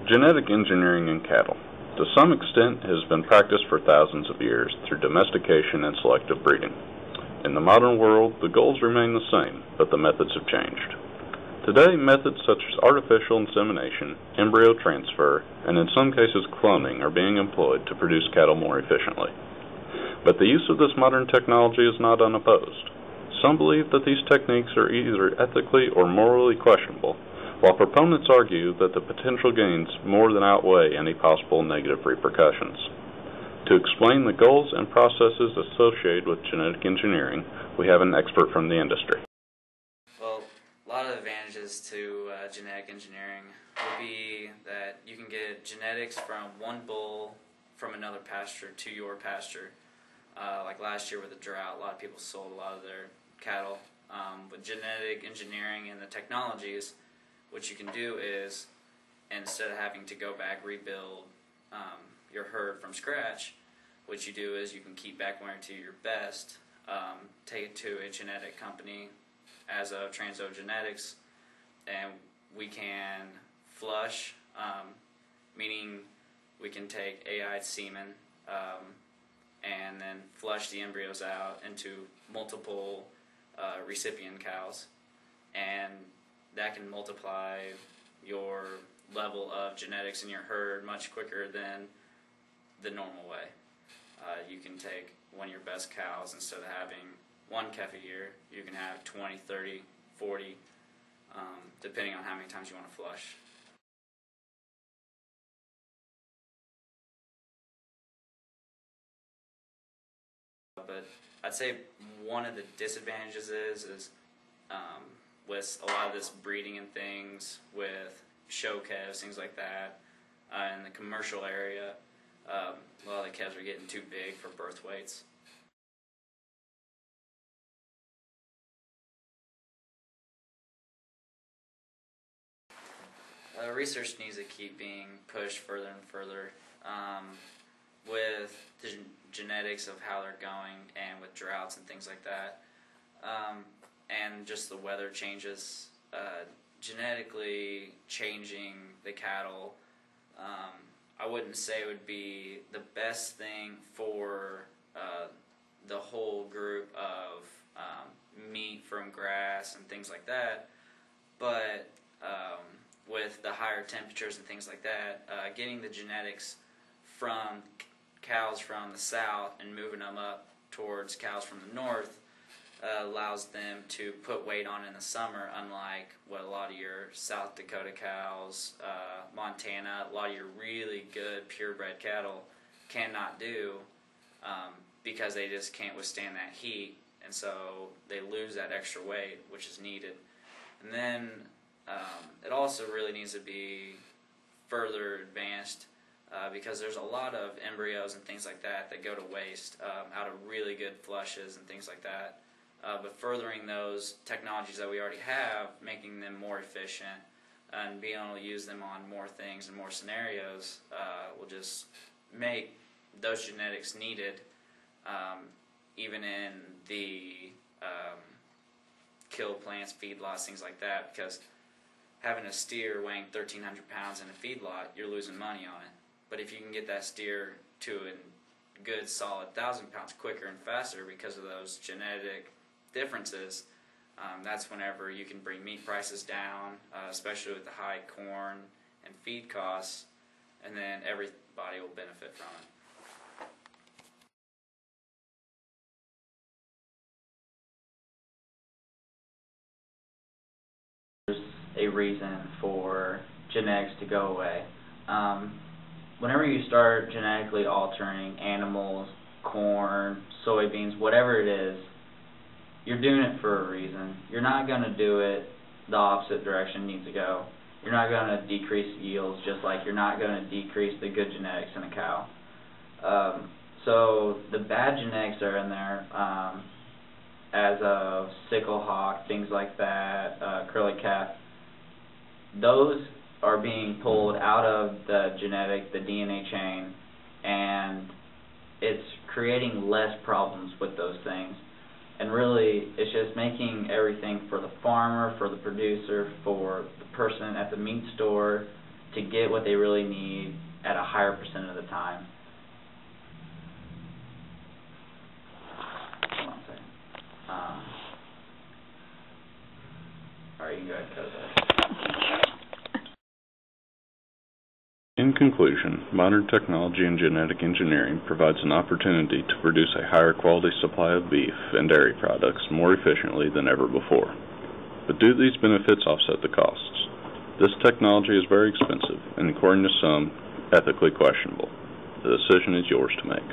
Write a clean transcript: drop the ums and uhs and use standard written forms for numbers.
Genetic engineering in cattle, to some extent, has been practiced for thousands of years through domestication and selective breeding. In the modern world, the goals remain the same, but the methods have changed. Today, methods such as artificial insemination, embryo transfer, and in some cases cloning are being employed to produce cattle more efficiently. But the use of this modern technology is not unopposed. Some believe that these techniques are either ethically or morally questionable, while proponents argue that the potential gains more than outweigh any possible negative repercussions. To explain the goals and processes associated with genetic engineering, we have an expert from the industry. Well, a lot of advantages to genetic engineering would be that you can get genetics from one bull from another pasture to your pasture. Like last year with the drought, a lot of people sold a lot of their cattle. With genetic engineering and the technologies, what you can do is, instead of having to go back, rebuild your herd from scratch, what you do is you can keep back one or two of your best, take it to a genetic company as of Transo Genetics, and we can flush, meaning we can take AI semen and then flush the embryos out into multiple recipient cows, and that can multiply your level of genetics in your herd much quicker than the normal way. You can take one of your best cows, instead of having one calf a year, you can have 20, 30, 40, depending on how many times you want to flush. But I'd say one of the disadvantages is with a lot of this breeding and things, with show calves, things like that, in the commercial area, a lot of the calves are getting too big for birth weights. Research needs to keep being pushed further and further with the genetics of how they're going, and with droughts and things like that, and just the weather changes. Genetically changing the cattle, I wouldn't say it would be the best thing for the whole group of meat from grass and things like that, but with the higher temperatures and things like that, getting the genetics from cows from the south and moving them up towards cows from the north allows them to put weight on in the summer, unlike what a lot of your South Dakota cows, Montana, a lot of your really good purebred cattle cannot do, because they just can't withstand that heat, and so they lose that extra weight, which is needed. And then it also really needs to be further advanced, because there's a lot of embryos and things like that that go to waste out of really good flushes and things like that. But furthering those technologies that we already have, making them more efficient, and being able to use them on more things and more scenarios will just make those genetics needed, even in the kill plants, feedlots, things like that, because having a steer weighing 1,300 pounds in a feedlot, you're losing money on it. But if you can get that steer to a good solid 1,000 pounds quicker and faster because of those genetic differences, that's whenever you can bring meat prices down, especially with the high corn and feed costs, and then everybody will benefit from it. There's a reason for genetics to go away. Whenever you start genetically altering animals, corn, soybeans, whatever it is, you're doing it for a reason. You're not going to do it the opposite direction it needs to go. You're not going to decrease yields, just like you're not going to decrease the good genetics in a cow. So the bad genetics are in there, as of sickle hawk, things like that, curly calf. Those are being pulled out of the genetic, the DNA chain, and it's creating less problems with those things. And really, it's just making everything for the farmer, for the producer, for the person at the meat store, to get what they really need at a higher percent of the time. Hold on a second. Alright, you can go ahead and cut that. In conclusion, modern technology and genetic engineering provides an opportunity to produce a higher quality supply of beef and dairy products more efficiently than ever before. But do these benefits offset the costs? This technology is very expensive and, according to some, ethically questionable. The decision is yours to make.